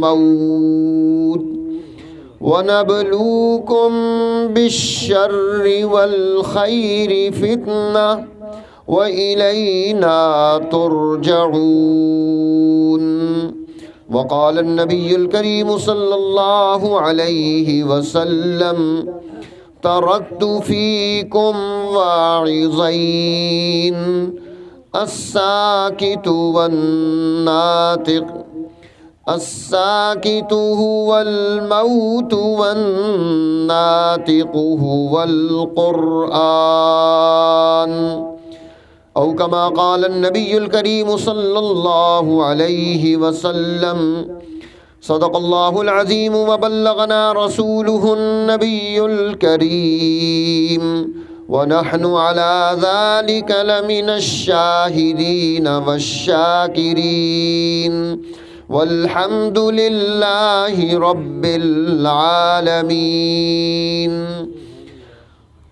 الموت ونبلوكم بالشر والخير فتنة وإلينا ترجعون. وقال النبي الكريم صلى الله عليه وسلم: تركت فيكم واعظين، الساكت والناطق، الساكت هو الموت والناطق هو القرآن، أو كما قال النبي الكريم صلى الله عليه وسلم. صدق الله العظيم وبلغنا رسوله النبي الكريم، ونحن على ذلك لمن الشاهدين والشاكرين، والحمد لله رب العالمین۔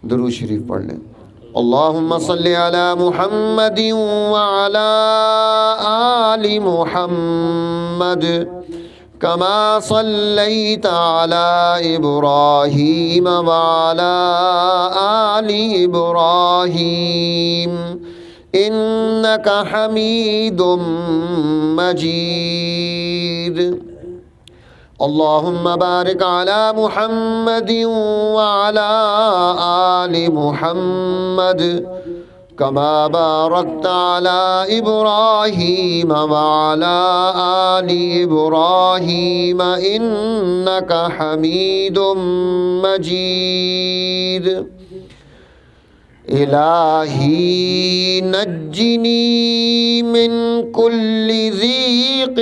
درود شریف پڑھ لیں۔ اللہم صلی علی محمد وعلی آل محمد کما صلیت علی ابراہیم وعلی آل ابراہیم انک حمید مجید۔ اللہم بارک علی محمد وعلی آل محمد کما بارکت علی ابراہیم وعلی آل ابراہیم انک حمید مجید۔ الہی نجنی من کل ضیق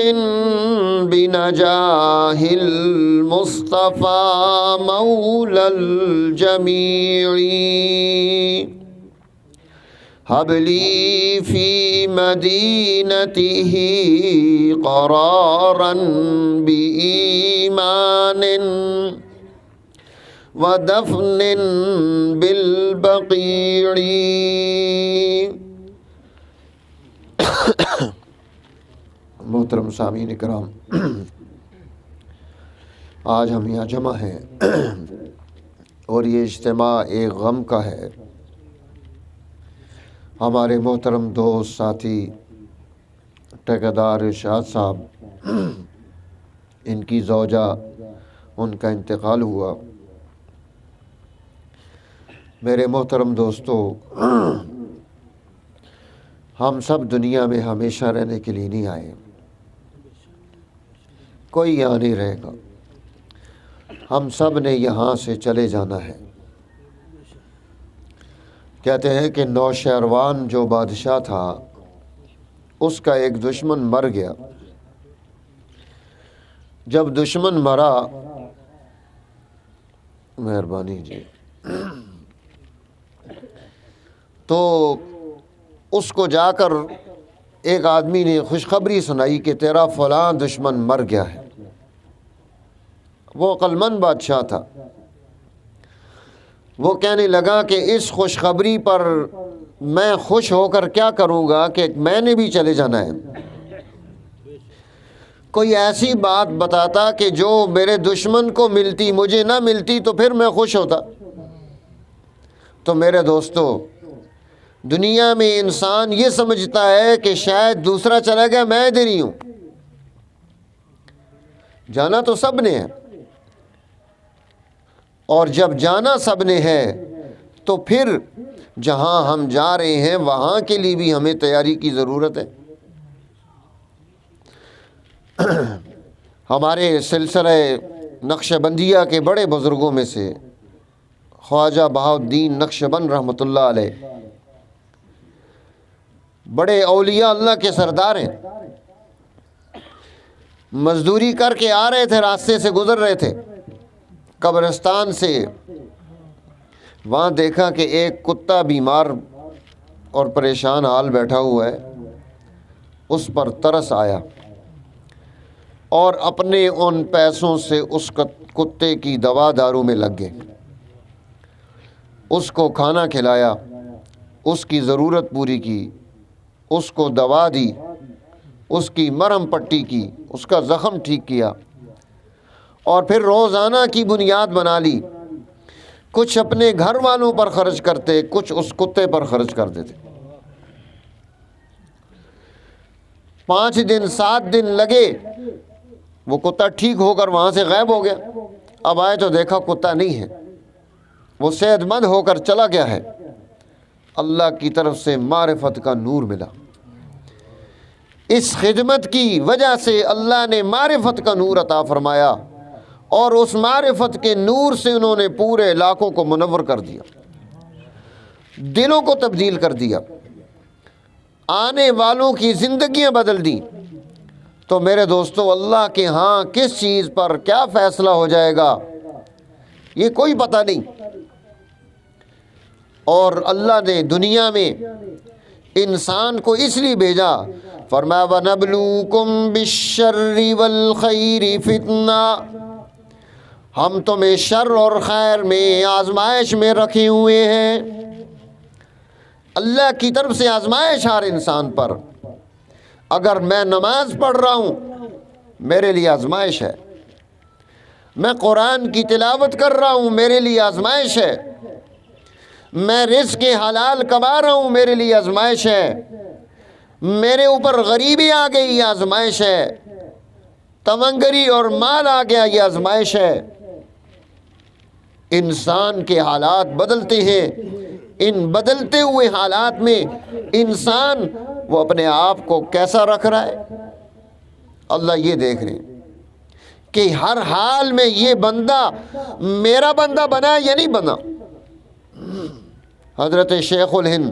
بنجاہ المصطفیٰ مولی الجمیع، هب لی فی مدینتہ قرارا بإیمان ودفن بالبقیع۔ محترم سامعین کرام، آج ہم یہاں جمع ہیں اور یہ اجتماع ایک غم کا ہے۔ ہمارے محترم دوست ساتھی ٹھیکیدار ارشاد صاحب، ان کی زوجہ، ان کا انتقال ہوا۔ میرے محترم دوستو، ہم سب دنیا میں ہمیشہ رہنے کے لیے نہیں آئے، کوئی یہاں نہیں رہے گا، ہم سب نے یہاں سے چلے جانا ہے۔ کہتے ہیں کہ نوشہروان جو بادشاہ تھا، اس کا ایک دشمن مر گیا۔ جب دشمن مرا، مہربانی جی، تو اس کو جا کر ایک آدمی نے خوشخبری سنائی کہ تیرا فلاں دشمن مر گیا ہے۔ وہ عقل مند بادشاہ تھا، وہ کہنے لگا کہ اس خوشخبری پر میں خوش ہو کر کیا کروں گا کہ میں نے بھی چلے جانا ہے۔ کوئی ایسی بات بتاتا کہ جو میرے دشمن کو ملتی مجھے نہ ملتی تو پھر میں خوش ہوتا۔ تو میرے دوستو، دنیا میں انسان یہ سمجھتا ہے کہ شاید دوسرا چلا گیا، میں ادھر ہی ہوں۔ جانا تو سب نے ہے، اور جب جانا سب نے ہے تو پھر جہاں ہم جا رہے ہیں وہاں کے لیے بھی ہمیں تیاری کی ضرورت ہے۔ ہمارے سلسلہ نقش بندیہ کے بڑے بزرگوں میں سے خواجہ بہاؤالدین نقش بند رحمۃ اللہ علیہ بڑے اولیاء اللہ کے سردار ہیں۔ مزدوری کر کے آ رہے تھے، راستے سے گزر رہے تھے قبرستان سے، وہاں دیکھا کہ ایک کتا بیمار اور پریشان حال بیٹھا ہوا ہے۔ اس پر ترس آیا اور اپنے ان پیسوں سے اس کتے کی دوا دارو میں لگ گئے، اس کو کھانا کھلایا، اس کی ضرورت پوری کی، اس کو دوا دی، اس کی مرہم پٹی کی، اس کا زخم ٹھیک کیا، اور پھر روزانہ کی بنیاد بنا لی، کچھ اپنے گھر والوں پر خرچ کرتے، کچھ اس کتے پر خرچ کر دیتے۔ 5 دن 7 دن لگے، وہ کتا ٹھیک ہو کر وہاں سے غائب ہو گیا۔ اب آئے تو دیکھا کتا نہیں ہے، وہ صحت مند ہو کر چلا گیا ہے۔ اللہ کی طرف سے معرفت کا نور ملا۔ اس خدمت کی وجہ سے اللہ نے معرفت کا نور عطا فرمایا، اور اس معرفت کے نور سے انہوں نے پورے علاقوں کو منور کر دیا، دلوں کو تبدیل کر دیا، آنے والوں کی زندگیاں بدل دی۔ تو میرے دوستو، اللہ کے ہاں کس چیز پر کیا فیصلہ ہو جائے گا یہ کوئی پتہ نہیں۔ اور اللہ نے دنیا میں انسان کو اس لیے بھیجا، فرمایا وَنَبْلُوكُمْ بِالشَّرِّ وَالْخَيْرِ فِتْنَةً، ہم تمہیں شر اور خیر میں آزمائش میں رکھے ہوئے ہیں۔ اللہ کی طرف سے آزمائش ہر انسان پر۔ اگر میں نماز پڑھ رہا ہوں میرے لیے آزمائش ہے، میں قرآن کی تلاوت کر رہا ہوں میرے لیے آزمائش ہے، میں رزق حلال کما رہا ہوں میرے لیے آزمائش ہے، میرے اوپر غریبی آ گئی یہ آزمائش ہے، تمنگری اور مال آ گیا یہ آزمائش ہے۔ انسان کے حالات بدلتے ہیں، ان بدلتے ہوئے حالات میں انسان وہ اپنے آپ کو کیسا رکھ رہا ہے، اللہ یہ دیکھ رہے ہیں کہ ہر حال میں یہ بندہ میرا بندہ بنا یا نہیں بنا۔ حضرت شیخ الہند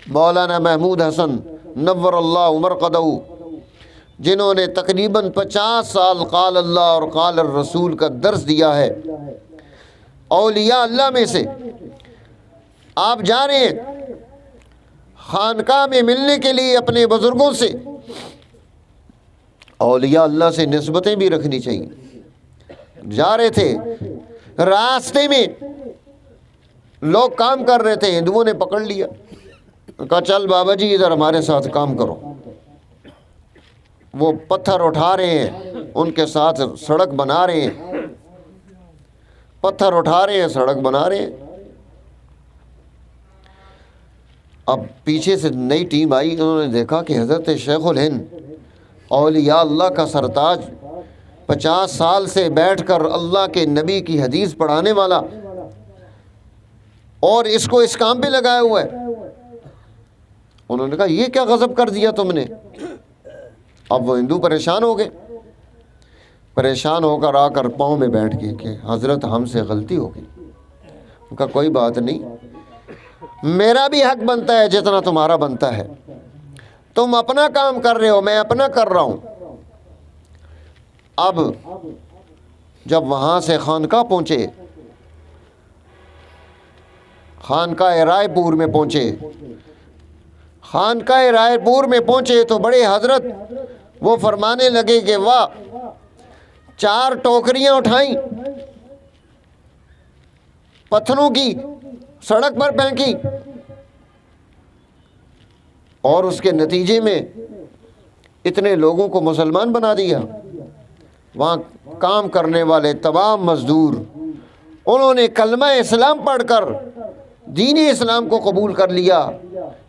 مولانا محمود حسن نور اللہ مرقدہ، جنہوں نے تقریباً 50 سال قال اللہ اور قال الرسول کا درس دیا ہے، اولیاء اللہ میں سے آپ جا رہے ہیں خانقاہ میں ملنے کے لیے اپنے بزرگوں سے، اولیاء اللہ سے نسبتیں بھی رکھنی چاہیے۔ جا رہے تھے، راستے میں لوگ کام کر رہے تھے، ہندوؤں نے پکڑ لیا، کہا چل بابا جی ادھر ہمارے ساتھ کام کرو۔ وہ پتھر اٹھا رہے ہیں، ان کے ساتھ سڑک بنا رہے ہیں، پتھر اٹھا رہے ہیں سڑک بنا رہے ہیں۔ اب پیچھے سے نئی ٹیم آئی، انہوں نے دیکھا کہ حضرت شیخ الہند اولیاء اللہ کا سرتاج 50 سال سے بیٹھ کر اللہ کے نبی کی حدیث پڑھانے والا، اور اس کو اس کام پہ لگایا ہوا ہے۔ انہوں نے کہا یہ کیا غضب کر دیا تم نے؟ اب وہ ہندو پریشان ہو گئے، پریشان ہو کر آ کر پاؤں میں بیٹھ گئے کہ حضرت ہم سے غلطی ہو گئی۔ ان کا کوئی بات نہیں، میرا بھی حق بنتا ہے جتنا تمہارا بنتا ہے، تم اپنا کام کر رہے ہو میں اپنا کر رہا ہوں۔ اب جب وہاں سے خانقاہ پہنچے، خانقاہ رائے پور میں پہنچے، خانقاہ رائے پور میں پہنچے تو بڑے حضرت وہ فرمانے لگے کہ واہ، 4 ٹوکریاں اٹھائیں پتھروں کی، سڑک پر پھینکی، اور اس کے نتیجے میں اتنے لوگوں کو مسلمان بنا دیا۔ وہاں کام کرنے والے تمام مزدور انہوں نے کلمہ اسلام پڑھ کر دین اسلام کو قبول کر لیا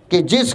کہ جس کے